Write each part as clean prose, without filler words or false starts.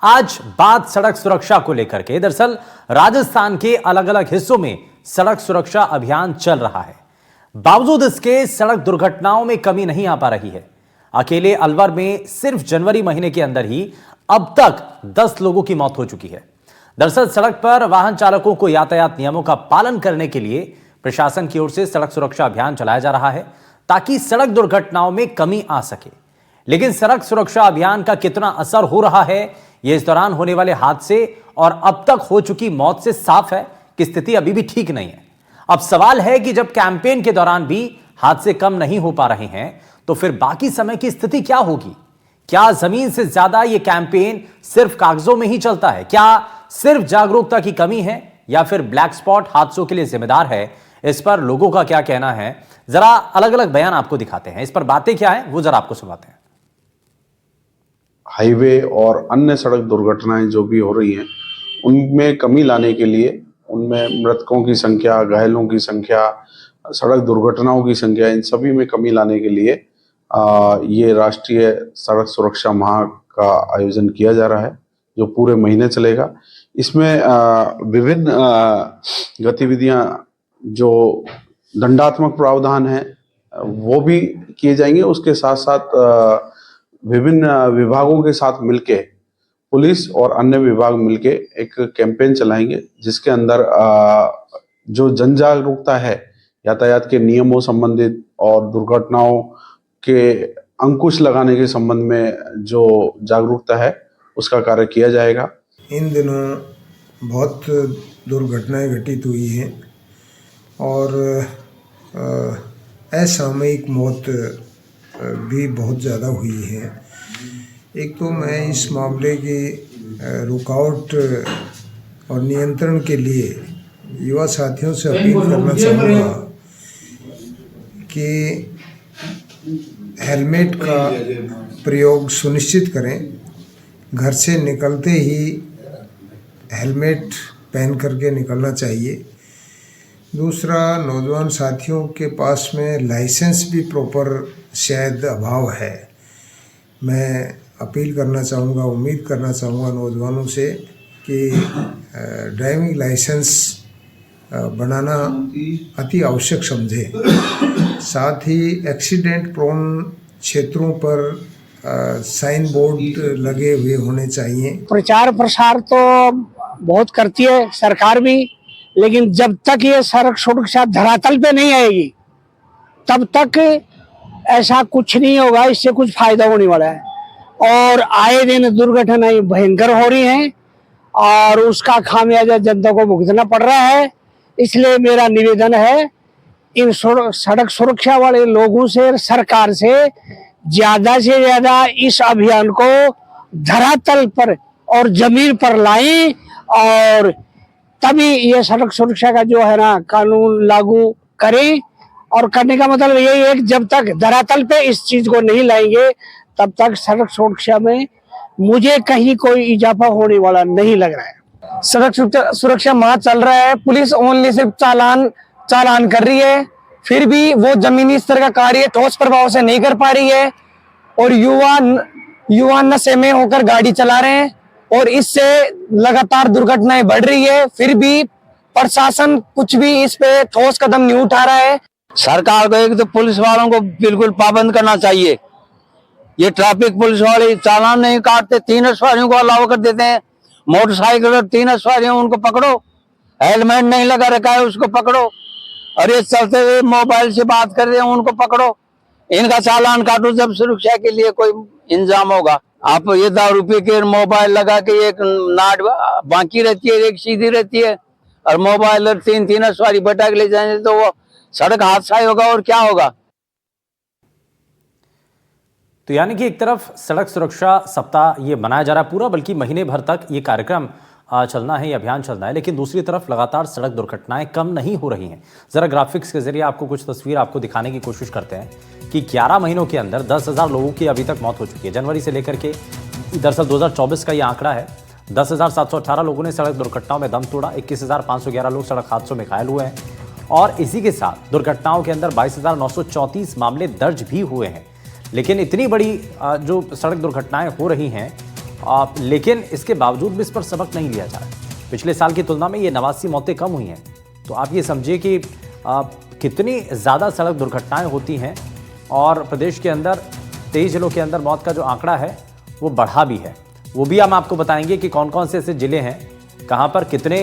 आज बात सड़क सुरक्षा को लेकर के। दरअसल राजस्थान के अलग अलग हिस्सों में सड़क सुरक्षा अभियान चल रहा है। बावजूद इसके सड़क दुर्घटनाओं में कमी नहीं आ पा रही है। अकेले अलवर में सिर्फ जनवरी महीने के अंदर ही अब तक 10 लोगों की मौत हो चुकी है। दरअसल सड़क पर वाहन चालकों को यातायात नियमों का पालन करने के लिए प्रशासन की ओर से सड़क सुरक्षा अभियान चलाया जा रहा है ताकि सड़क दुर्घटनाओं में कमी आ सके। लेकिन सड़क सुरक्षा अभियान का कितना असर हो रहा है, यह इस दौरान होने वाले हादसे और अब तक हो चुकी मौत से साफ है कि स्थिति अभी भी ठीक नहीं है। अब सवाल है कि जब कैंपेन के दौरान भी हादसे कम नहीं हो पा रहे हैं तो फिर बाकी समय की स्थिति क्या होगी? क्या जमीन से ज्यादा यह कैंपेन सिर्फ कागजों में ही चलता है? क्या सिर्फ जागरूकता की कमी है या फिर ब्लैक स्पॉट हादसों के लिए जिम्मेदार है? इस पर लोगों का क्या कहना है, जरा अलग अलग बयान आपको दिखाते हैं। इस पर बातें क्या है वो जरा आपको सुनाते हैं। हाईवे और अन्य सड़क दुर्घटनाएं जो भी हो रही हैं उनमें कमी लाने के लिए, उनमें मृतकों की संख्या, घायलों की संख्या, सड़क दुर्घटनाओं की संख्या, इन सभी में कमी लाने के लिए ये राष्ट्रीय सड़क सुरक्षा माह का आयोजन किया जा रहा है जो पूरे महीने चलेगा। इसमें विभिन्न गतिविधियां, जो दंडात्मक प्रावधान है वो भी किए जाएंगे। उसके साथ साथ विभिन्न विभागों के साथ मिलके पुलिस और अन्य विभाग मिलके एक कैंपेन चलाएंगे जिसके अंदर जो जन जागरूकता है यातायात के नियमों संबंधित और दुर्घटनाओं के अंकुश लगाने के संबंध में जो जागरूकता है उसका कार्य किया जाएगा। इन दिनों बहुत दुर्घटनाएं घटित हुई हैं और असामयिक मौत भी बहुत ज़्यादा हुई है। एक तो मैं इस मामले की रुकावट और नियंत्रण के लिए युवा साथियों से अपील करना चाहूँगा कि हेलमेट का प्रयोग सुनिश्चित करें। घर से निकलते ही हेलमेट पहन करके निकलना चाहिए। दूसरा, नौजवान साथियों के पास में लाइसेंस भी प्रॉपर शायद अभाव है। मैं अपील करना चाहूँगा, उम्मीद करना चाहूँगा नौजवानों से कि ड्राइविंग लाइसेंस बनाना अति आवश्यक समझें। साथ ही एक्सीडेंट प्रोन क्षेत्रों पर साइन बोर्ड लगे हुए होने चाहिए। प्रचार प्रसार तो बहुत करती है सरकार भी, लेकिन जब तक ये सड़क सुरक्षा धरातल पे नहीं आएगी तब तक ऐसा कुछ नहीं होगा। इससे कुछ फायदा होने वाला है और आए दिन दुर्घटनाएं भयंकर हो रही हैं और उसका खामियाजा जनता को भुगतना पड़ रहा है। इसलिए मेरा निवेदन है इन सड़क सुरक्षा वाले लोगों से, सरकार से ज्यादा इस अभियान को धरातल पर और जमीन पर लाएं और तभी ये सड़क सुरक्षा का जो है ना कानून लागू करें। और करने का मतलब यही है कि जब तक धरातल पे इस चीज को नहीं लाएंगे तब तक सड़क सुरक्षा में मुझे कहीं कोई इजाफा होने वाला नहीं लग रहा है। सड़क सुरक्षा माह चल रहा है, पुलिस ओनली सिर्फ चालान कर रही है, फिर भी वो जमीनी स्तर का कार्य ठोस प्रभाव से नहीं कर पा रही है और युवा नशे में होकर गाड़ी चला रहे हैं और इससे लगातार दुर्घटनाएं बढ़ रही है। फिर भी प्रशासन कुछ भी इस पे ठोस कदम नहीं उठा रहा है। सरकार को एक तो पुलिस वालों को बिल्कुल पाबंद करना चाहिए। ये ट्रैफिक पुलिस वाले चालान नहीं काटते, 3 सवारियों को अलाउ कर देते हैं। मोटरसाइकिल और 3 सवारियों उनको पकड़ो, हेलमेट नहीं लगा रखा है उसको पकड़ो, और ये चलते हुए मोबाइल से बात कर रहे हैं उनको पकड़ो, इनका चालान काटो। जब सुरक्षा के लिए कोई इंतजाम होगा। आप ये 10 रुपये के मोबाइल लगा के एक नाट बाकी रहती है, एक सीधी रहती है, और मोबाइल और 3 सवारी बटा के ले जाएंगे तो वो सड़क हादसा ही होगा और क्या होगा। तो यानी कि एक तरफ सड़क सुरक्षा सप्ताह ये मनाया जा रहा है पूरा, बल्कि महीने भर तक ये कार्यक्रम चलना है, ये अभियान चलना है। लेकिन दूसरी तरफ लगातार सड़क दुर्घटनाएं कम नहीं हो रही हैं। जरा ग्राफिक्स के जरिए आपको कुछ तस्वीर आपको दिखाने की कोशिश करते हैं कि 11 महीनों के अंदर 10,000 लोगों की अभी तक मौत हो चुकी है। जनवरी से लेकर के दरअसल 2024 का ये आंकड़ा है। 10,718 लोगों ने सड़क दुर्घटनाओं में दम तोड़ा, 21,511 लोग सड़क हादसों में घायल हुए हैं और इसी के साथ दुर्घटनाओं के अंदर 22,934 मामले दर्ज भी हुए हैं। लेकिन इतनी बड़ी जो सड़क दुर्घटनाएं हो रही हैं लेकिन इसके बावजूद भी इस पर सबक नहीं लिया जा रहा है। पिछले साल की तुलना में ये 89 मौतें कम हुई हैं। तो आप ये समझिए कि कितनी ज़्यादा सड़क दुर्घटनाएं होती हैं और प्रदेश के अंदर 23 जिलों के अंदर मौत का जो आंकड़ा है वो बढ़ा भी है। वो भी हम आपको बताएंगे कि कौन कौन से ऐसे जिले हैं, कहाँ पर कितने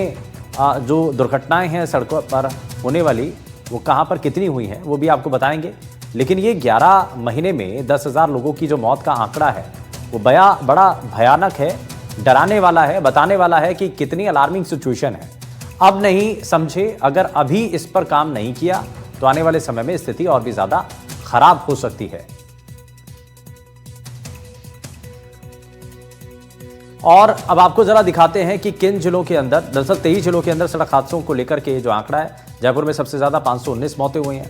जो दुर्घटनाएं हैं सड़कों पर होने वाली वो कहाँ पर कितनी हुई हैं, वो भी आपको बताएंगे। लेकिन ये 11 महीने में 10,000 लोगों की जो मौत का आंकड़ा है वो बड़ा भयानक है, डराने वाला है, बताने वाला है कि कितनी अलार्मिंग सिचुएशन है। अब नहीं समझे, अगर अभी इस पर काम नहीं किया तो आने वाले समय में स्थिति और भी ज्यादा खराब हो सकती है। और अब आपको जरा दिखाते हैं कि किन जिलों के अंदर, दरअसल 23 जिलों के अंदर सड़क हादसों को लेकर के जो आंकड़ा है, जयपुर में सबसे ज्यादा 519 मौतें हुई हैं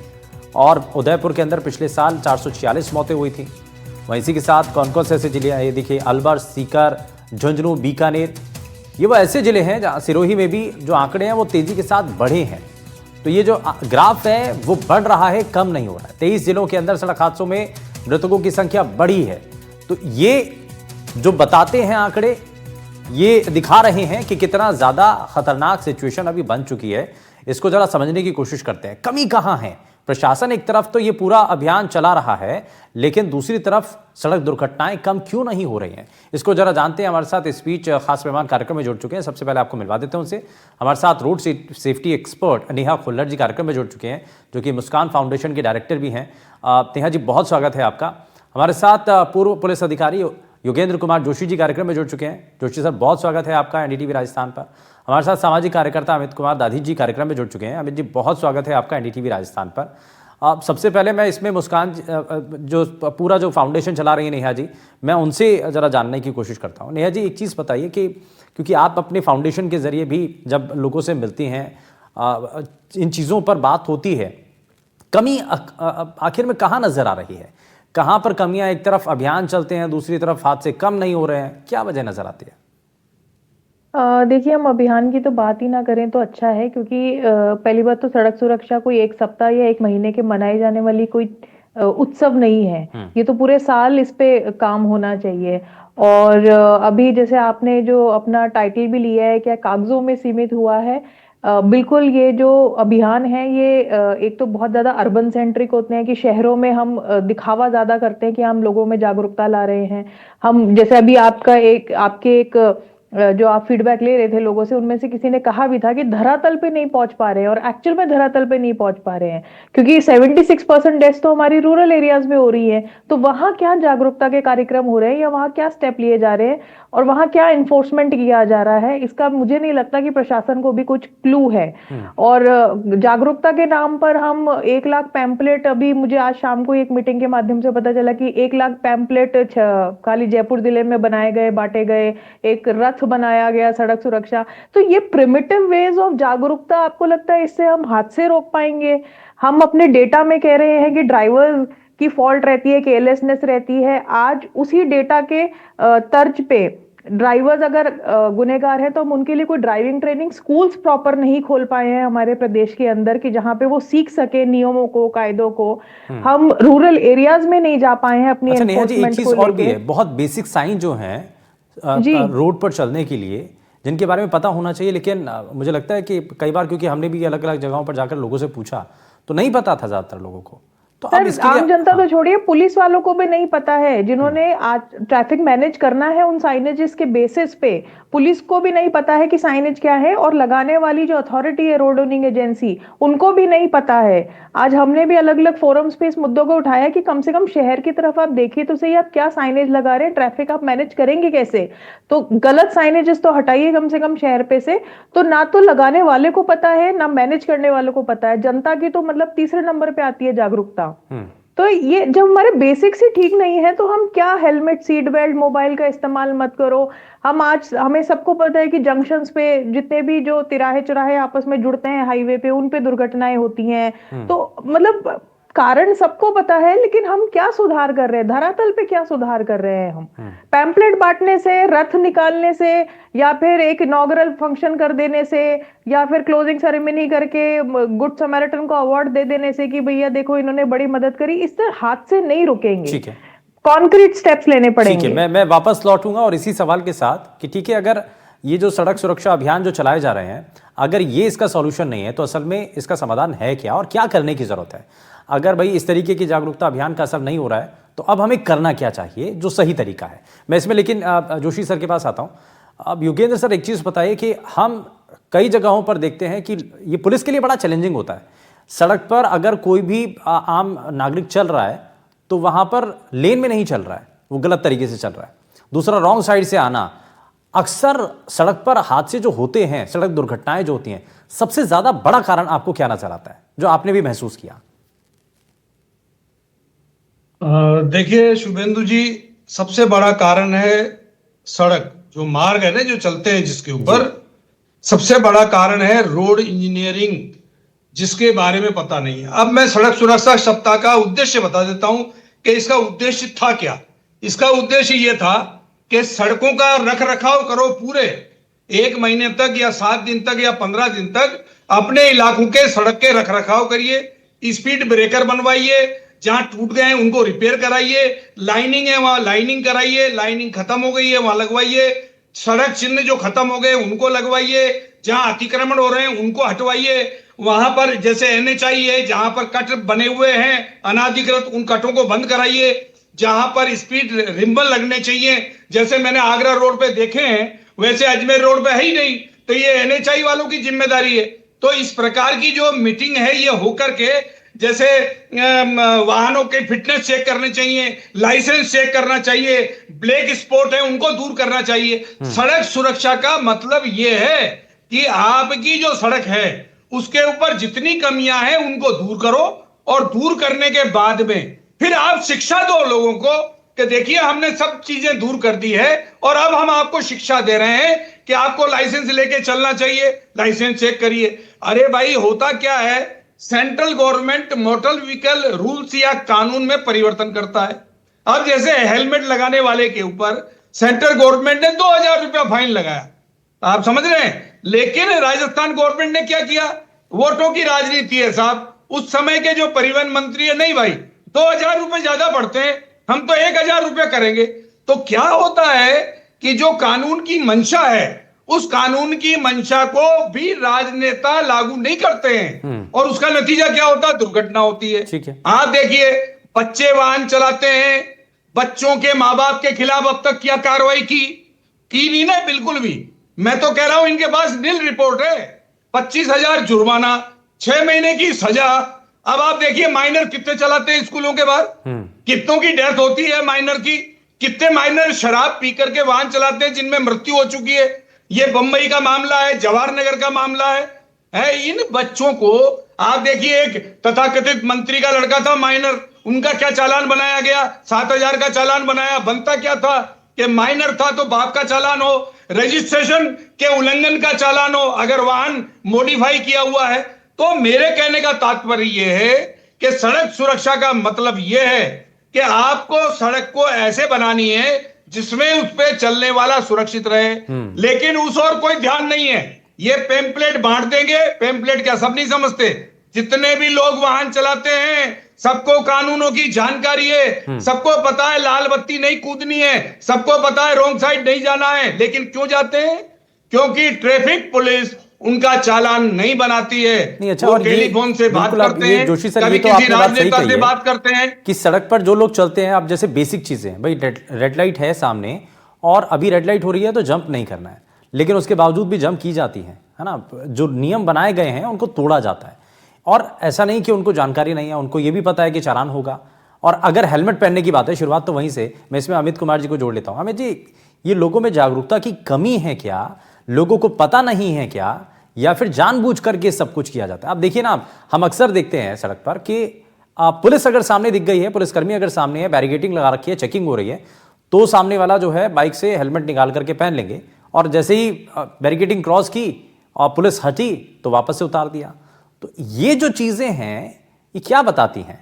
और उदयपुर के अंदर पिछले साल 446 मौतें हुई थी। वहीं इसी के साथ कौन कौन से ऐसे जिले हैं, ये देखिए, अलवर, सीकर, झुंझुनू, बीकानेर, ये वो ऐसे जिले हैं जहां सिरोही में भी जो आंकड़े हैं वो तेजी के साथ बढ़े हैं। तो ये जो ग्राफ है वो बढ़ रहा है, कम नहीं हो रहा है। 23 जिलों के अंदर सड़क हादसों में मृतकों की संख्या बढ़ी है। तो ये जो बताते हैं आंकड़े, ये दिखा रहे हैं कि कितना ज्यादा खतरनाक सिचुएशन अभी बन चुकी है। इसको जरा समझने की कोशिश करते हैं, कमी कहां है। प्रशासन एक तरफ तो ये पूरा अभियान चला रहा है, लेकिन दूसरी तरफ सड़क दुर्घटनाएं कम क्यों नहीं हो रही हैं, इसको जरा जानते हैं। हमारे साथ इस बीच खास मेहमान कार्यक्रम में जुड़ चुके हैं। सबसे पहले आपको मिलवा देते हैं उनसे। हमारे साथ road safety expert Neha Khullar ji कार्यक्रम में जुड़ चुके हैं, जो कि मुस्कान फाउंडेशन के डायरेक्टर भी हैं। नेहा जी, बहुत स्वागत है आपका। हमारे साथ पूर्व पुलिस अधिकारी योगेंद्र कुमार जोशी जी कार्यक्रम में जुड़ चुके हैं। जोशी सर, बहुत स्वागत है आपका एनडीटीवी राजस्थान पर। हमारे साथ सामाजिक कार्यकर्ता अमित कुमार दाधी जी कार्यक्रम में जुड़ चुके हैं। अमित जी, बहुत स्वागत है आपका एनडीटीवी राजस्थान पर। सबसे पहले मैं इसमें मुस्कान जो पूरा जो फाउंडेशन चला रही है नेहा जी, मैं उनसे ज़रा जानने की कोशिश करता हूँ। नेहा जी, एक चीज़ बताइए कि क्योंकि आप अपने फाउंडेशन के ज़रिए भी जब लोगों से मिलती हैं, इन चीज़ों पर बात होती है, कमी आखिर में कहाँ नज़र आ रही है, कहाँ पर कमियाँ? एक तरफ अभियान चलते हैं, दूसरी तरफ हादसे कम नहीं हो रहे हैं, क्या वजह नज़र आती है? देखिए, हम अभियान की तो बात ही ना करें तो अच्छा है, क्योंकि पहली बात तो सड़क सुरक्षा कोई एक सप्ताह या एक महीने के मनाए जाने वाली कोई उत्सव नहीं है। ये तो पूरे साल इस पे काम होना चाहिए। और अभी जैसे आपने जो अपना टाइटल भी लिया है, क्या कागजों में सीमित हुआ है, बिल्कुल ये जो अभियान है ये एक तो बहुत ज्यादा अर्बन सेंट्रिक होते हैं कि शहरों में हम दिखावा ज्यादा करते हैं कि हम लोगों में जागरूकता ला रहे हैं। हम जैसे अभी आपके एक जो आप फीडबैक ले रहे थे लोगों से, उनमें से किसी ने कहा भी था कि धरातल पे नहीं पहुंच पा रहे हैं, और एक्चुअल में धरातल पे नहीं पहुंच पा रहे हैं, क्योंकि 76% डेथ्स तो हमारी रूरल एरियाज में हो रही है। तो वहां क्या जागरूकता के कार्यक्रम हो रहे हैं या वहां क्या स्टेप लिए जा रहे हैं और वहां क्या इन्फोर्समेंट किया जा रहा है, इसका मुझे नहीं लगता कि प्रशासन को भी कुछ क्लू है। और जागरूकता के नाम पर हम 1 लाख पैम्पलेट, अभी मुझे आज शाम को एक मीटिंग के माध्यम से पता चला कि 1 लाख पैम्पलेट खाली जयपुर जिले में बनाए गए, बांटे गए, एक रथ बनाया गया सड़क सुरक्षा। तो ये प्रिमिटिव वेज ऑफ जागरूकता, आपको लगता है इससे हम हादसे रोक पाएंगे? हम अपने डेटा में कह रहे हैं कि ड्राइवर की फॉल्ट रहती है, केयरलेसनेस रहती है। आज उसी डेटा के तर्ज पे ड्राइवर्स अगर गुनहगार हैं तो हम उनके लिए कोई ड्राइविंग ट्रेनिंग स्कूल्स प्रॉपर नहीं खोल पाए हैं हमारे प्रदेश के अंदर, कि जहां पे वो सीख सके नियमों को, कायदों को। हम रूरल एरियाज में नहीं जा पाए हैं अपनी एनफोर्समेंट को और भी है, बहुत बेसिक साइन जो है रोड पर चलने के लिए, जिनके बारे में पता होना चाहिए। लेकिन मुझे लगता है कि कई बार, क्योंकि हमने भी अलग अलग जगहों पर जाकर लोगों से पूछा, तो नहीं पता था ज्यादातर लोगों को। तो अब इसके आम जनता तो छोड़िए, पुलिस वालों को भी नहीं पता है, जिन्होंने आज ट्रैफिक मैनेज करना है उन साइनेजेस के बेसिस पे, पुलिस को भी नहीं पता है कि साइनेज क्या है, और लगाने वाली जो अथॉरिटी है रोड ओनिंग एजेंसी, उनको भी नहीं पता है। आज हमने भी अलग अलग फोरम्स पे इस मुद्दों को उठाया कि कम से कम शहर की तरफ आप देखिए तो सही, आप क्या साइनेज लगा रहे हैं, ट्रैफिक आप मैनेज करेंगे कैसे? तो गलत साइनेजेस तो हटाइए कम से कम शहर पे से। तो ना तो लगाने वाले को पता है, ना मैनेज करने वालों को पता है। जनता की तो मतलब तीसरे नंबर पे आती है जागरूकता। तो ये जब हमारे बेसिक्स ही ठीक नहीं है तो हम क्या, हेलमेट, सीट बेल्ट, मोबाइल का इस्तेमाल मत करो। हमें सबको पता है कि जंक्शंस पे जितने भी जो तिराहे चौराहे आपस में जुड़ते हैं हाईवे पे, उन पे दुर्घटनाएं होती हैं। तो मतलब कारण सबको पता है, लेकिन हम क्या सुधार कर रहे हैं, धरातल पे क्या सुधार कर रहे हैं? हम पैम्पलेट बांटने से, रथ निकालने से, या फिर एक इनॉग्रल फंक्शन कर देने से, या फिर क्लोजिंग सेरेमनी करके गुड समैरिटन को अवार्ड दे देने से कि भैया देखो इन्होंने बड़ी मदद करी, इससे हादसे नहीं रुकेंगे। कॉन्क्रीट स्टेप्स लेने ठीक पड़ेंगे। है, मैं वापस लौटूंगा और इसी सवाल के साथ कि ठीक है, अगर ये जो सड़क सुरक्षा अभियान जो चलाए जा रहे हैं, अगर ये इसका सॉल्यूशन नहीं है तो असल में इसका समाधान है क्या और क्या करने की जरूरत है? अगर भाई इस तरीके की जागरूकता अभियान का असर नहीं हो रहा है तो अब हमें करना क्या चाहिए जो सही तरीका है? मैं इसमें लेकिन जोशी सर के पास आता हूं। अब योगेंद्र सर, एक चीज बताइए कि हम कई जगहों पर देखते हैं कि ये पुलिस के लिए बड़ा चैलेंजिंग होता है। सड़क पर अगर कोई भी आम नागरिक चल रहा है तो वहां पर लेन में नहीं चल रहा है, वो गलत तरीके से चल रहा है। दूसरा, रॉन्ग साइड से आना। अक्सर सड़क पर हादसे जो होते हैं, सड़क दुर्घटनाएं जो होती हैं, सबसे ज्यादा बड़ा कारण आपको क्या नजर आता है जो आपने भी महसूस किया? देखिए शुभेंदु जी, सबसे बड़ा कारण है सड़क, जो मार्ग है ना, जो चलते हैं जिसके ऊपर, सबसे बड़ा कारण है रोड इंजीनियरिंग, जिसके बारे में पता नहीं है। अब मैं सड़क सुरक्षा सप्ताह का उद्देश्य बता देता हूं कि इसका उद्देश्य था क्या। इसका उद्देश्य यह था कि सड़कों का रख रखाव करो, पूरे 1 महीने तक या 7 दिन तक या 15 दिन तक अपने इलाकों के सड़क के रख रखाव करिए, स्पीड ब्रेकर बनवाइए, जहां टूट गए हैं उनको रिपेयर कराइए, लाइनिंग है वहां लाइनिंग कराइए, लाइनिंग खत्म हो गई है वहां लगवाइए, सड़क चिन्ह जो खत्म हो गए उनको लगवाइए, जहां अतिक्रमण हो रहे हैं उनको हटवाइए, वहां पर जैसे एनएचआई है जहां पर कट बने हुए हैं अनाधिकृत, उन कटों को बंद कराइए, जहां पर स्पीड रिम्बल लगने चाहिए, जैसे मैंने आगरा रोड पे देखे हैं वैसे अजमेर रोड पे है ही नहीं, तो ये एनएचआई वालों की जिम्मेदारी है। तो इस प्रकार की जो मीटिंग है ये होकर के, जैसे वाहनों के फिटनेस चेक करने चाहिए, लाइसेंस चेक करना चाहिए, ब्लैक स्पॉट है उनको दूर करना चाहिए। सड़क सुरक्षा का मतलब यह है कि आपकी जो सड़क है उसके ऊपर जितनी कमियां हैं उनको दूर करो, और दूर करने के बाद में फिर आप शिक्षा दो लोगों को कि देखिए हमने सब चीजें दूर कर दी है और अब हम आपको शिक्षा दे रहे हैं कि आपको लाइसेंस लेके चलना चाहिए, लाइसेंस चेक करिए। अरे भाई, होता क्या है, central government motor vehicle rules या कानून में परिवर्तन करता है। अब जैसे हेलमेट लगाने वाले के ऊपर सेंट्रल गवर्नमेंट ने 2000 रुपया फाइन लगाया, आप समझ रहे हैं, लेकिन राजस्थान गवर्नमेंट ने क्या किया, वोटों की राजनीति है साहब। उस समय के जो परिवहन मंत्री है, नहीं भाई 2000 रुपए ज्यादा पड़ते हैं, हम तो 1000 रुपए करेंगे। तो क्या होता है कि जो कानून की मंशा है उस कानून की मंशा को भी राजनेता लागू नहीं करते हैं, और उसका नतीजा क्या होता है, दुर्घटना होती है। ठीक है। आप देखिए, बच्चे वाहन चलाते हैं, बच्चों के माँ बाप के खिलाफ अब तक क्या कार्रवाई की नहीं ना, बिल्कुल भी। मैं तो कह रहा हूं इनके पास नील रिपोर्ट है, 25,000 जुर्माना, 6 महीने की सजा। अब आप देखिए माइनर कितने चलाते हैं स्कूलों के बाहर, कितनों की डेथ होती है माइनर की, कितने माइनर शराब पी करके वाहन चलाते हैं जिनमें मृत्यु हो चुकी है। ये बंबई का मामला है, जवाहर नगर का मामला है। इन बच्चों को आप देखिए, एक तथाकथित मंत्री का लड़का था माइनर, उनका क्या चालान बनाया गया, 7,000 का चालान बनाया। बनता क्या था कि माइनर था तो बाप का चालान हो, रजिस्ट्रेशन के उल्लंघन का चालान हो अगर वाहन मॉडिफाई किया हुआ है। तो मेरे कहने का तात्पर्य यह है कि सड़क सुरक्षा का मतलब यह है कि आपको सड़क को ऐसे बनानी है जिसमें उस पे चलने वाला सुरक्षित रहे, लेकिन उस और कोई ध्यान नहीं है। ये पेम्पलेट बांट देंगे, पेम्पलेट क्या सब नहीं समझते, जितने भी लोग वाहन चलाते हैं सबको कानूनों की जानकारी है, सबको पता है लाल बत्ती नहीं कूदनी है, सबको पता है रॉन्ग साइड नहीं जाना है, लेकिन क्यों जाते हैं, क्योंकि ट्रैफिक पुलिस उनका चालान नहीं बनाती है। नहीं, अच्छा, वो और टेलीफोन से बात करते हैं, जोशी सर, कभी ये तो किसी आपने बात सही राजनेता कही से है बात करते हैं कि सड़क पर जो लोग चलते हैं, अब जैसे बेसिक चीजें, भाई रेड लाइट है सामने और अभी रेड लाइट हो रही है तो जंप नहीं करना है, लेकिन उसके बावजूद भी जंप की जाती है ना। जो नियम बनाए गए हैं उनको तोड़ा जाता है, और ऐसा नहीं कि उनको जानकारी नहीं है, उनको ये भी पता है कि चालान होगा। और अगर हेलमेट पहनने की बात है, शुरुआत तो वहीं से, मैं इसमें अमित कुमार जी को जोड़ लेता हूं। अमित जी, ये लोगों में जागरूकता की कमी है क्या, लोगों को पता नहीं है क्या, या फिर जानबूझ करके सब कुछ किया जाता है? आप देखिए ना, हम अक्सर देखते हैं सड़क पर कि पुलिस अगर सामने दिख गई है, पुलिसकर्मी अगर सामने है, बैरिकेडिंग लगा रखी है, चेकिंग हो रही है, तो सामने वाला जो है बाइक से हेलमेट निकाल करके पहन लेंगे, और जैसे ही बैरिकेडिंग क्रॉस की और पुलिस हटी तो वापस से उतार दिया। तो ये जो चीजें हैं ये क्या बताती हैं?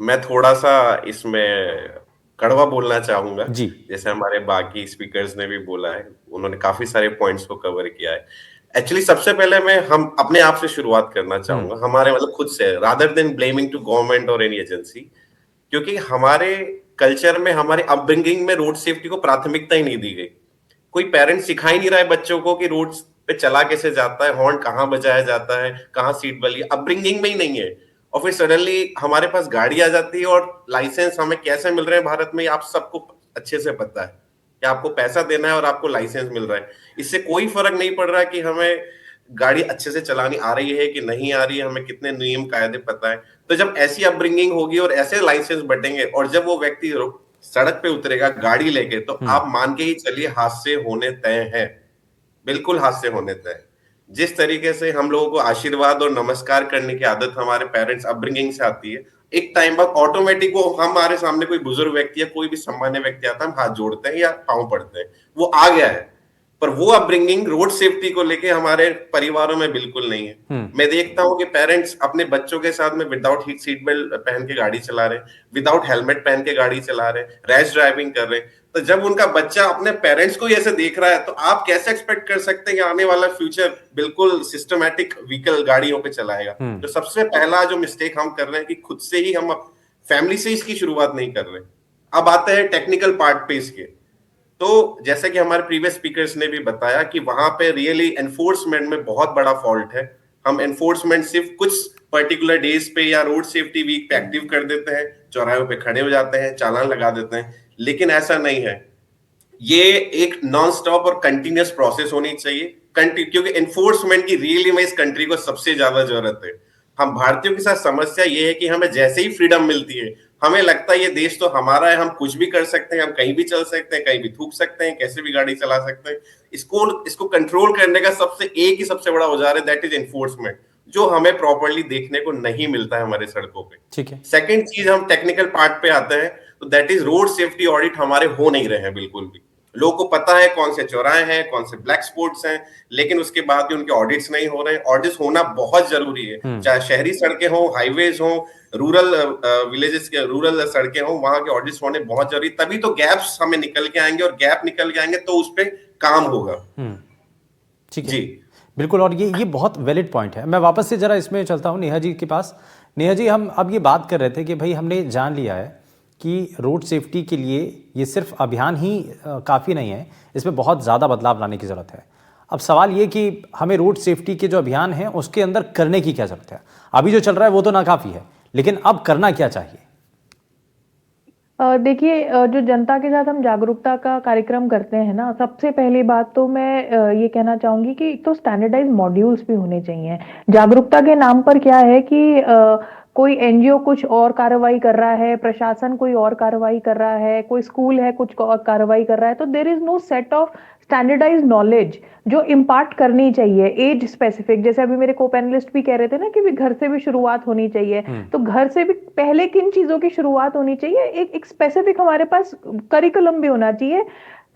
मैं थोड़ा सा इसमें कड़वा बोलना चाहूंगा जी। जैसे हमारे बाकी स्पीकर्स ने भी बोला है, उन्होंने काफी सारे पॉइंट्स को कवर किया है। एक्चुअली सबसे पहले हम अपने आप से शुरुआत करना चाहूंगा, हमारे मतलब खुद से, rather than blaming to government और एनी एजेंसी। क्योंकि हमारे कल्चर में, हमारे अपब्रिंगिंग में रोड सेफ्टी को प्राथमिकता ही नहीं दी गई। कोई पेरेंट सिखा ही नहीं रहा है बच्चों को कि रोड पे चला कैसे जाता है, हॉर्न कहाँ बजाया जाता है, कहाँ सीट बली, अपब्रिंगिंग में ही नहीं है। और फिर सडनली हमारे पास गाड़ी आ जाती है और लाइसेंस हमें कैसे मिल रहे हैं भारत में, आप सबको अच्छे से पता है कि आपको पैसा देना है और आपको लाइसेंस मिल रहा है। इससे कोई फर्क नहीं पड़ रहा कि हमें गाड़ी अच्छे से चलानी आ रही है कि नहीं आ रही है, हमें कितने नियम कायदे पता है। तो जब ऐसी अपब्रिंगिंग होगी और ऐसे लाइसेंस बटेंगे और जब वो व्यक्ति सड़क पे उतरेगा गाड़ी लेके, तो आप मान के ही चलिए हादसे होने तय हैं, बिल्कुल हादसे होने तय। जिस तरीके से हम लोगों को आशीर्वाद और नमस्कार करने की आदत हमारे पेरेंट्स अपब्रिंगिंग से आती है, एक टाइम बाद ऑटोमेटिक वो हमारे सामने कोई बुजुर्ग व्यक्ति या कोई भी सामान्य व्यक्ति आता है, हम हाथ जोड़ते हैं या पांव पड़ते हैं, वो आ गया है। पर वो अपब्रिंगिंग रोड सेफ्टी को लेके हमारे परिवारों में बिल्कुल नहीं है। मैं देखता हूँ कि पेरेंट्स अपने बच्चों के साथ में विदाउट सीट बेल्ट पहन के गाड़ी चला रहे, विदाउट हेलमेट पहन के गाड़ी चला रहे, रैश ड्राइविंग कर रहे। तो जब उनका बच्चा अपने पेरेंट्स को ऐसे देख रहा है, तो आप कैसे एक्सपेक्ट कर सकते हैं कि आने वाला फ्यूचर बिल्कुल सिस्टमैटिक व्हीकल गाड़ियों पे चलाएगा। तो सबसे पहला जो मिस्टेक हम कर रहे हैं कि खुद से ही हम फैमिली से इसकी शुरुआत नहीं कर रहे। अब आते हैं टेक्निकल पार्ट पे इसके। तो जैसे कि हमारे प्रीवियस स्पीकर्स ने भी बताया कि वहां पे रियली एनफोर्समेंट में बहुत बड़ा फॉल्ट है। हम एनफोर्समेंट सिर्फ कुछ पर्टिकुलर डेज पे या रोड सेफ्टी वीक पे एक्टिव कर देते हैं, चौराहों पे खड़े हो जाते हैं, चालान लगा देते हैं, लेकिन ऐसा नहीं है। ये एक नॉन स्टॉप और कंटिन्यूअस प्रोसेस होनी चाहिए, क्योंकि एनफोर्समेंट की रियली में इस कंट्री को सबसे ज्यादा जरूरत है। हम भारतीयों के साथ समस्या ये है कि हमें जैसे ही फ्रीडम मिलती है, हमें लगता है ये देश तो हमारा है, हम कुछ भी कर सकते हैं, हम कहीं भी चल सकते हैं, कहीं भी थूक सकते हैं, कैसे भी गाड़ी चला सकते हैं। इसको कंट्रोल करने का सबसे बड़ा औजार है, दैट इज एनफोर्समेंट, जो हमें प्रॉपर्ली देखने को नहीं मिलता है हमारे सड़कों पे। ठीक है। सेकंड चीज, हम टेक्निकल पार्ट पे आते हैं, तो that is road safety audit हमारे हो नहीं रहे हैं बिल्कुल भी। लोगों को पता है कौन से चौराहे हैं, कौन से ब्लैक स्पॉट्स हैं, लेकिन उसके बाद भी उनके ऑडिट्स नहीं हो रहे हैं। ऑडिट्स होना बहुत जरूरी है, चाहे शहरी सड़कें हो, हाईवेज हो, रूरल विलेजेस के रूरल सड़कें हो, वहां के ऑडिट्स होने बहुत जरूरी, तभी तो गैप्स हमें निकल के आएंगे, और गैप निकल के आएंगे तो उस पर काम होगा। ठीक है जी बिल्कुल। और ये बहुत वैलिड पॉइंट है। मैं वापस से जरा इसमें चलता हूँ नेहा जी के पास। नेहा जी, हम अब ये बात कर रहे थे कि भाई हमने जान लिया है कि रोड सेफ्टी के लिए ये सिर्फ अभियान ही काफ़ी नहीं है, इसमें बहुत ज़्यादा बदलाव लाने की ज़रूरत है। अब सवाल ये कि हमें रोड सेफ्टी के जो अभियान हैं उसके अंदर करने की क्या ज़रूरत है? अभी जो चल रहा है वो तो नाकाफ़ी है, लेकिन अब करना क्या चाहिए? देखिए, जो जनता के साथ हम जागरूकता का कार्यक्रम करते हैं ना, सबसे पहली बात तो मैं ये कहना चाहूंगी कि एक तो स्टैंडर्डाइज मॉड्यूल्स भी होने चाहिए। जागरूकता के नाम पर क्या है कि कोई एनजीओ कुछ और कार्रवाई कर रहा है, प्रशासन कोई और कार्रवाई कर रहा है, कोई स्कूल है कुछ और कार्रवाई कर रहा है, तो there is no set of standardise knowledge जो इम्पार्ट करनी चाहिए एज स्पेसिफिक। जैसे अभी मेरे को पैनलिस्ट भी कह रहे थे ना कि भी घर से भी शुरुआत होनी चाहिए, तो घर से भी पहले किन चीजों की शुरुआत होनी चाहिए, एक स्पेसिफिक हमारे पास करिकुलम भी होना चाहिए,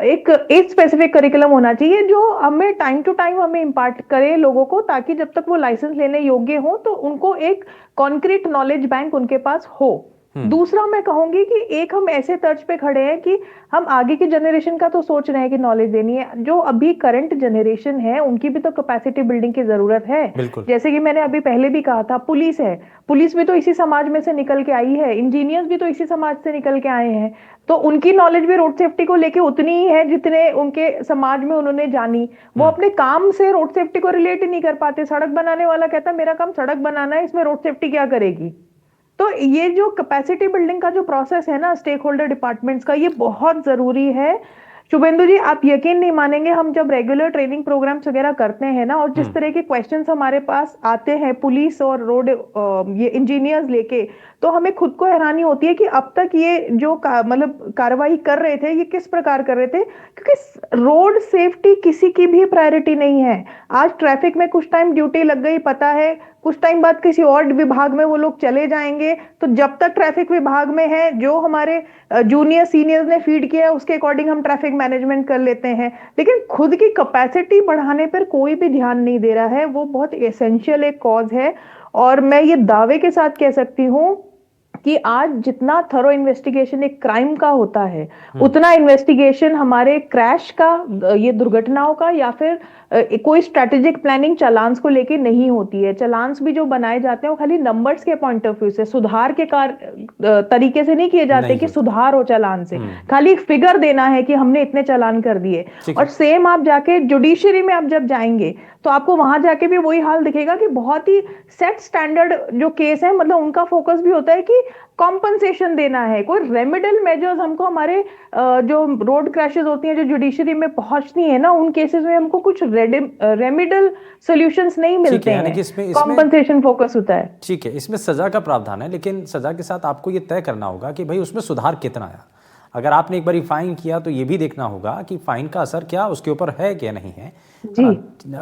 एक एज स्पेसिफिक करिकुलम होना चाहिए जो हमें टाइम टू टाइम हमें इम्पार्ट करे लोगों को, ताकि जब तक वो लाइसेंस लेने योग्य हो तो उनको एक कॉन्क्रीट नॉलेज बैंक उनके पास हो। दूसरा मैं कहूंगी कि एक हम ऐसे तर्ज पे खड़े हैं कि हम आगे की जनरेशन का तो सोच रहे हैं कि नॉलेज देनी है, जो अभी करंट जनरेशन है उनकी भी तो कैपेसिटी बिल्डिंग की जरूरत है। जैसे कि मैंने अभी पहले भी कहा था, पुलिस है, पुलिस भी तो इसी समाज में से निकल के आई है, इंजीनियर्स भी तो इसी समाज से निकल के आए हैं, तो उनकी नॉलेज भी रोड सेफ्टी को लेके उतनी ही है जितने उनके समाज में उन्होंने जानी। वो अपने काम से रोड सेफ्टी को रिलेट ही नहीं कर पाते। सड़क बनाने वाला कहता मेरा काम सड़क बनाना है, इसमें रोड सेफ्टी क्या करेगी। तो ये जो कैपेसिटी बिल्डिंग का जो प्रोसेस है ना स्टेक होल्डर डिपार्टमेंट्स का, ये बहुत जरूरी है। शुभेंदु जी, आप यकीन नहीं मानेंगे, हम जब रेगुलर ट्रेनिंग प्रोग्राम्स वगैरह करते हैं ना, और जिस तरह के क्वेश्चंस हमारे पास आते हैं पुलिस और रोड ये इंजीनियर्स लेके, तो हमें खुद को हैरानी होती है कि अब तक ये जो मतलब कार्रवाई कर रहे थे ये किस प्रकार कर रहे थे, क्योंकि रोड सेफ्टी किसी की भी प्रायोरिटी नहीं है। आज ट्रैफिक में कुछ टाइम ड्यूटी लग गई, पता है कुछ टाइम बाद किसी और विभाग में वो लोग चले जाएंगे, तो जब तक ट्रैफिक विभाग में है, जो हमारे जूनियर सीनियर्स ने फीड किया है उसके अकॉर्डिंग हम ट्रैफिक मैनेजमेंट कर लेते हैं, लेकिन खुद की कैपेसिटी बढ़ाने पर कोई भी ध्यान नहीं दे रहा है। वो बहुत एसेंशियल एक कॉज है, और मैं ये दावे के साथ कह सकती हूँ कि आज जितना थरो इन्वेस्टिगेशन एक क्राइम का होता है, उतना इन्वेस्टिगेशन हमारे क्रैश का, ये दुर्घटनाओं का, या फिर कोई स्ट्रेटेजिक प्लानिंग चालान्स को लेके नहीं होती है। चालान्स भी जो बनाए जाते हैं वो खाली नंबर्स के पॉइंट ऑफ व्यू से, सुधार के तरीके से नहीं किए जाते कि सुधार हो चालान से, खाली एक फिगर देना है कि हमने इतने चालान कर दिए। और सेम आप जाके जुडिशरी में आप जब जाएंगे तो आपको वहां जाके भी वही हाल दिखेगा कि बहुत ही सेट स्टैंडर्ड जो केस है, मतलब उनका फोकस भी होता है कि कॉम्पनसेशन देना है, कोई रेमेडियल मेजर्स हमको हमारे जो रोड क्रैशेस होती हैं जो जुडिशरी में पहुंचनी है ना, उन केसेस में हमको कुछ रेमेडियल सॉल्यूशंस नहीं मिलते हैं, कॉम्पनसेशन फोकस होता है। ठीक है, इसमें सजा का प्रावधान है, लेकिन सजा के साथ आपको ये तय करना होगा कि भाई उसमें सुधार कितना आया। अगर आपने एक बार फाइन किया तो ये भी देखना होगा कि फाइन का असर क्या उसके ऊपर है क्या नहीं है जी।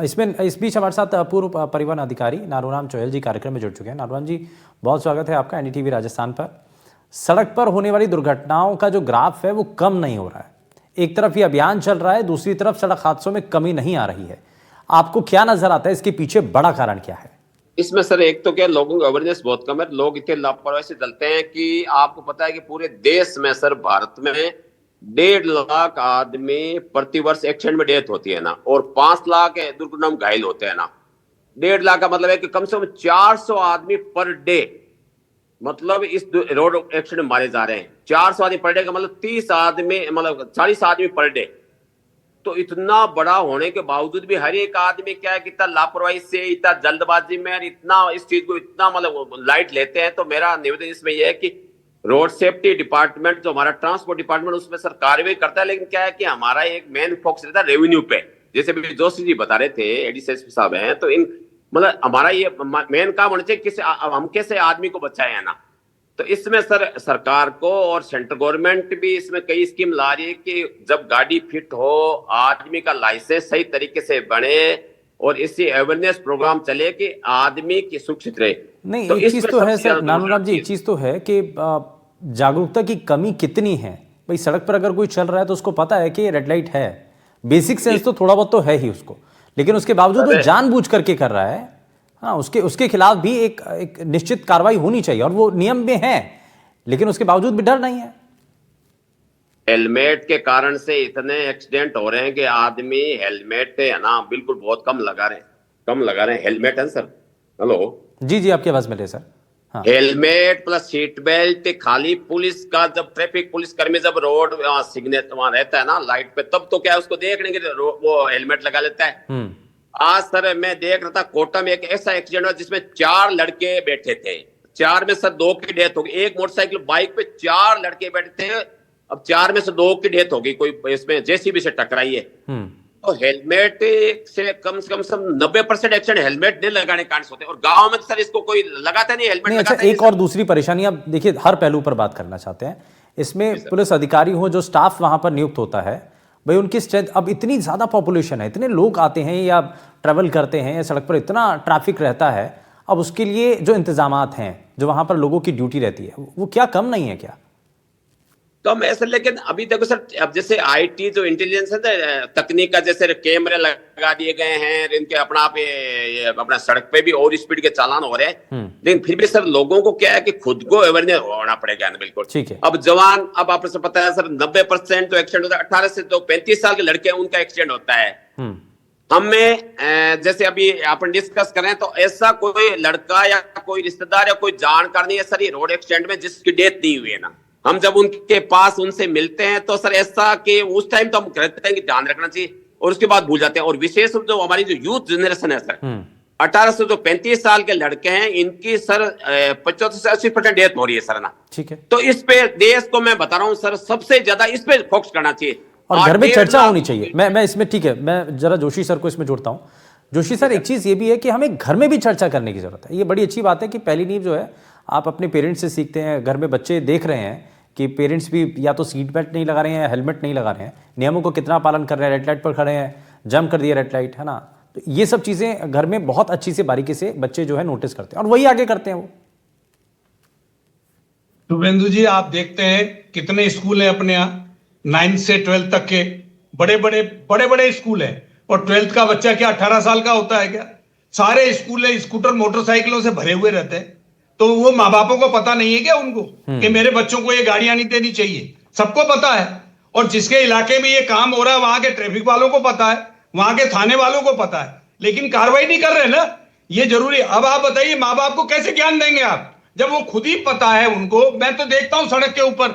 इसमें इस बीच हमारे साथ पूर्व परिवहन अधिकारी नारूराम चोयल जी कार्यक्रम में जुड़ चुके हैं। नारूराम जी, बहुत स्वागत है आपका एनडीटीवी राजस्थान पर। सड़क पर होने वाली दुर्घटनाओं का जो ग्राफ है वो कम नहीं हो रहा है, एक तरफ ये अभियान चल रहा है, दूसरी तरफ सड़क हादसों में कमी नहीं आ रही है। आपको क्या नजर आता है, इसके पीछे बड़ा कारण क्या है? इसमें सर एक तो क्या, लोगों की अवेयरनेस बहुत कम है। लोग इतने लापरवाही से चलते हैं कि आपको पता है कि पूरे देश में सर, भारत में 1.5 लाख आदमी प्रतिवर्ष एक्सीडेंट में डेथ होती है ना, और 5 लाख दुर्घटना में घायल होते हैं ना। 1.5 लाख का मतलब है कि कम से कम 400 आदमी पर डे, मतलब इस रोड एक्सीडेंट में मारे जा रहे हैं। 400 आदमी पर डे का मतलब 30 आदमी, मतलब 40 आदमी पर डे। तो इतना बड़ा होने के बावजूद भी हर एक आदमी क्या है, कितना लापरवाही से, इतना जल्दबाजी में, इतना इस चीज को इतना मतलब लाइट लेते हैं। तो मेरा निवेदन इसमें यह है कि रोड सेफ्टी डिपार्टमेंट जो हमारा ट्रांसपोर्ट डिपार्टमेंट, उसमें सर कार्रवाई करता है, लेकिन क्या है कि हमारा एक मेन फोकस रहता है रेवेन्यू पे। जैसे भी जोशी जी बता रहे थे, एडीसीएसपी साहब हैं, तो इन मतलब हमारा ये मेन काम होना चाहिए किसी हम कैसे आदमी को बचाए है ना। तो इसमें सर सरकार को और सेंट्रल गवर्नमेंट भी इसमें कई स्कीम ला रही है कि जब गाड़ी फिट हो, आदमी का लाइसेंस सही तरीके से बने और इसी अवेयरनेस प्रोग्राम चले कि आदमी की सुरक्षित रहे। नहीं, तो एक चीज तो है सर नानूराम जी, एक चीज तो है कि जागरूकता की कमी कितनी है। भाई सड़क पर अगर कोई चल रहा है तो उसको पता है कि रेड लाइट है, बेसिक सेंस तो थोड़ा बहुत तो है ही उसको, लेकिन उसके बावजूद वो जानबूझ करके कर रहा है। हाँ, उसके खिलाफ भी एक निश्चित कार्रवाई होनी चाहिए और वो नियम में है, लेकिन उसके बावजूद भी डर नहीं है। हेलमेट के कारण से इतने एक्सीडेंट हो रहे हैं कि आदमी हेलमेट है ना बिल्कुल बहुत कम लगा रहे हैं। हेलमेट है सर, हेलो जी, आपकी आवाज मिले सर। हाँ। हेलमेट प्लस सीट बेल्ट, खाली पुलिस का जब ट्रैफिक पुलिस कर्मी जब रोड सिग्नल वहां रहता है ना लाइट पे, तब तो क्या उसको देख लेंगे, वो हेलमेट लगा लेता है। आज सर मैं देख रहा था कोटा में एक ऐसा एक्सीडेंट हुआ जिसमें 4 लड़के बैठे थे, 4 में सर 2 की डेथ हो गई। एक मोटरसाइकिल बाइक पे 4 लड़के बैठे थे, अब 4 में से 2 की डेथ हो गई, कोई इसमें जेसीबी से टकराई है। तो हेलमेट से कम 90% एक्सीडेंट हेलमेट नहीं लगाने के कारण होते हैं, और गांव में सर इसको कोई लगाता नहीं हेलमेट नहीं। अच्छा, एक और दूसरी परेशानी, आप देखिए हर पहलू पर बात करना चाहते हैं इसमें, पुलिस अधिकारी हो, जो स्टाफ वहां पर नियुक्त होता है, भाई उनकी स्ट्रेंथ, अब इतनी ज्यादा पॉपुलेशन है, इतने लोग आते हैं या ट्रैवल करते हैं, या सड़क पर इतना ट्रैफिक रहता है, अब उसके लिए जो इंतजामात हैं, जो वहां पर लोगों की ड्यूटी रहती है, वो क्या कम नहीं है क्या? कम है सर, लेकिन अभी देखो सर, अब जैसे आईटी जो इंटेलिजेंस है तकनीक का, जैसे कैमरे लगा दिए गए हैं, इनके अपना सड़क पे भी और स्पीड के चालान हो रहे हैं, लेकिन फिर भी सर लोगों को क्या है कि खुद को अवेयरनेस होना पड़ेगा ना। बिल्कुल ठीक है। अब जवान, अब आपको पता है सर 90% तो एक्सीडेंट होता है 18 से जो 35 साल के लड़के हैं उनका एक्सीडेंट होता है। हमें जैसे अभी अपन डिस्कस करें तो ऐसा कोई लड़का या कोई रिश्तेदार या कोई जानकार नहीं है सर ये रोड एक्सीडेंट में जिसकी डेथ नहीं हुई है ना। हम जब उनके पास उनसे मिलते हैं तो सर ऐसा कि उस टाइम तो हम कहते हैं कि ध्यान रखना चाहिए, और उसके बाद भूल जाते हैं। और विशेष रूप जो हमारी जो यूथ जनरेशन है सर, 18 से जो 35 साल के लड़के हैं, इनकी सर 75 से 80% डेथ हो रही है सर ना। ठीक है। तो इस पे देश को मैं बता रहा हूं सर, सबसे ज्यादा इस पे फोकस करना चाहिए और घर में चर्चा होनी चाहिए। मैं इसमें, ठीक है, मैं जरा जोशी सर को इसमें जोड़ता हूं। जोशी सर, एक चीज ये भी है कि हमें घर में भी चर्चा करने की जरूरत है। ये बड़ी अच्छी बात है कि पहली नींव जो है आप अपने पेरेंट्स से सीखते हैं। घर में बच्चे देख रहे हैं कि पेरेंट्स भी या तो सीट बेल्ट नहीं लगा रहे हैं या हेलमेट नहीं लगा रहे हैं, नियमों को कितना पालन कर रहे हैं, रेड लाइट पर खड़े हैं, जंप कर दिया रेड लाइट, है ना। तो ये सब चीजें घर में बहुत अच्छी से बारीकी से बच्चे जो है नोटिस करते हैं और वही आगे करते हैं वो। शुभेंदु जी, आप देखते हैं कितने स्कूल हैं अपने यहाँ 9 से 12 तक के, बड़े स्कूल हैं, और 12th का बच्चा क्या 18 साल का होता है क्या? सारे स्कूल स्कूटर मोटरसाइकिलों से भरे हुए रहते हैं। तो वो माँ बापों को पता नहीं है क्या उनको कि मेरे बच्चों को ये गाड़ियां नहीं देनी चाहिए? सबको पता है। और जिसके इलाके में ये काम हो रहा है वहां के ट्रैफिक वालों को पता है, वहां के थाने वालों को पता है, लेकिन कार्रवाई नहीं कर रहे ना, ये जरूरी। अब आप बताइए माँ बाप को कैसे ज्ञान देंगे आप, जब वो खुद ही पता है उनको। मैं तो देखता हूं सड़क के ऊपर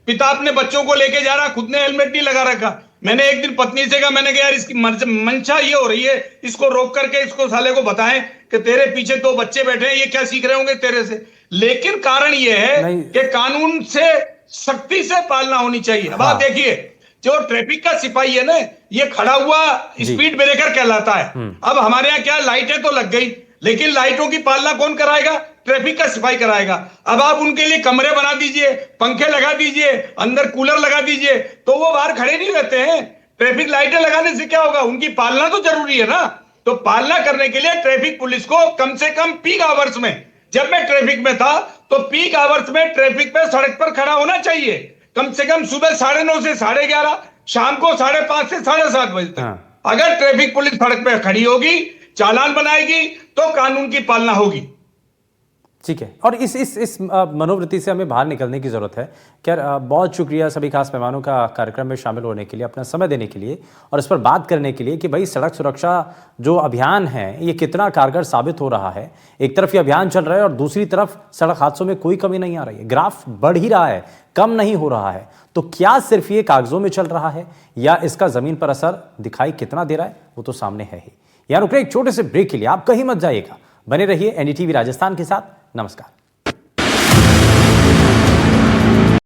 पिता अपने बच्चों को लेके जा रहा, खुद ने हेलमेट नहीं लगा रखा। मैंने एक दिन पत्नी से कहा, मैंने कहा यार इसकी मंशा ये हो रही है, इसको रोक करके इसको साले को बताएं कि तेरे पीछे 2 बच्चे बैठे हैं, ये क्या सीख रहे होंगे तेरे से। लेकिन कारण ये है कि कानून से सख्ती से पालना होनी चाहिए। अब आप देखिए, जो ट्रैफिक का सिपाही है ना, ये खड़ा हुआ स्पीड ब्रेकर कहलाता है। अब हमारे यहाँ क्या, लाइटें तो लग गई, लेकिन लाइटों की पालना कौन कराएगा? ट्रैफिक का सिपाही कराएगा। अब आप उनके लिए कमरे बना दीजिए, पंखे लगा दीजिए, अंदर कूलर लगा दीजिए, तो वो बाहर खड़े नहीं रहते हैं। ट्रैफिक लाइटें लगाने से क्या होगा? उनकी पालना तो जरूरी है ना। तो पालना करने के लिए ट्रैफिक पुलिस को कम से कम पीक आवर्स में, जब मैं ट्रैफिक में था तो पीक आवर्स में ट्रैफिक पे सड़क पर खड़ा होना चाहिए, कम से कम सुबह 9:30 से 11:30, शाम को 5:30 से 7:30 बजे तक। अगर ट्रैफिक पुलिस सड़क पे खड़ी होगी, चालान बनाएगी, तो कानून की पालना होगी। ठीक है, और इस मनोवृत्ति से हमें बाहर निकलने की जरूरत है। खैर, बहुत शुक्रिया सभी खास मेहमानों का कार्यक्रम में शामिल होने के लिए, अपना समय देने के लिए और इस पर बात करने के लिए कि भाई सड़क सुरक्षा जो अभियान है ये कितना कारगर साबित हो रहा है। एक तरफ ये अभियान चल रहा है और दूसरी तरफ सड़क हादसों में कोई कमी नहीं आ रही है, ग्राफ बढ़ ही रहा है, कम नहीं हो रहा है। तो क्या सिर्फ ये कागजों में चल रहा है या इसका जमीन पर असर दिखाई कितना दे रहा है, वो तो सामने है ही। यार रुक रहे एक छोटे से ब्रेक के लिए, आप कहीं मत जाइएगा, बने रहिए एनडीटीवी राजस्थान के साथ। नमस्कार।